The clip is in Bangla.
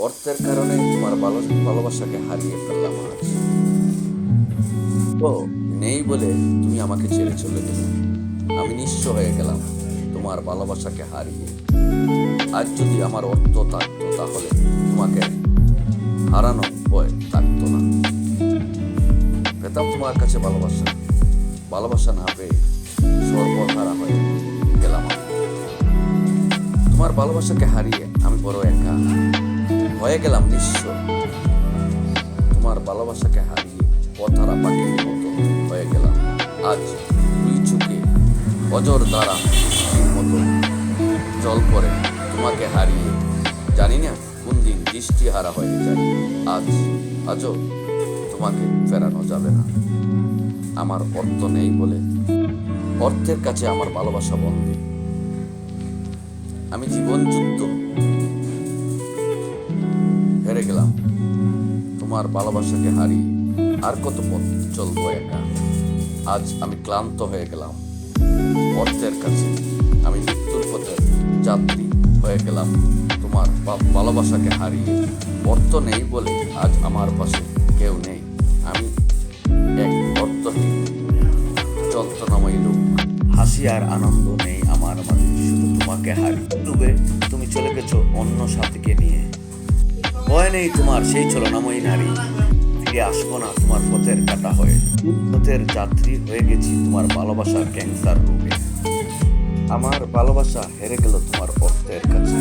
অর্থের কারণে তোমার ভালোবাসাকে হারিয়ে ফেললাম আজ। ও নেই বলে তুমি আমাকে ছেড়ে চলে গেলে। আমি নিঃস্ব হয়ে গেলাম তোমার ভালোবাসাকে হারিয়ে। আজ যদি আমার অর্থ থাকতো তাহলে তোমাকে হারানো ভয় থাকতো না। পেতাম তোমার কাছে ভালোবাসা, ভালোবাসা না পেয়ে সর্বহারা হয়ে গেলাম আমি। তোমার ভালোবাসাকে হারিয়ে আমি বড় একা হয়ে গেলাম নিঃস্ব। তোমার ভালোবাসাকে হারিয়ে পথহারা পাখির মতো হয়ে গেলাম আজ। দুই চোখে অজর দ্বারা বৃষ্টির মতো জল পড়ে তোমাকে হারিয়ে। জানি না কোন দিন দৃষ্টিহারা হয়ে যায় আজও তোমাকে ফেরানো যাবে না। আমার অর্থ নেই বলে অর্থের কাছে আমার ভালোবাসা বন্দী। আমি জীবন যুদ্ধ হেরে গেলাম তোমার ভালোবাসাকে হারিয়ে। আর কত পথ চলবো একা। আজ আমি ক্লান্ত হয়ে গেলাম অর্থের কাছে। আমি মৃত্যুর পথের যাত্রী হয়ে গেলাম তোমার ভালোবাসাকে হারিয়ে। অর্থ নেই বলে আজ আমার পাশে কেউ নেই। আমি এক অর্থহীন যন্ত্রণাময়ী লোক। হাসি আর আনন্দ নেই আমার মাঝে, শুধু তোমাকে হারিয়ে। ডুবে তুমি চলে গেছো অন্য সাথীকে নিয়ে। ভয় নেই তোমার সেই ছলনাময়ী নারী। ফিরে আসবো না তোমার পথের কাটা হয়ে। পথের যাত্রী হয়ে গেছি তোমার ভালোবাসার ক্যান্সার রোগে। আমার ভালোবাসা হেরে গেল তোমার অর্থের কাছে।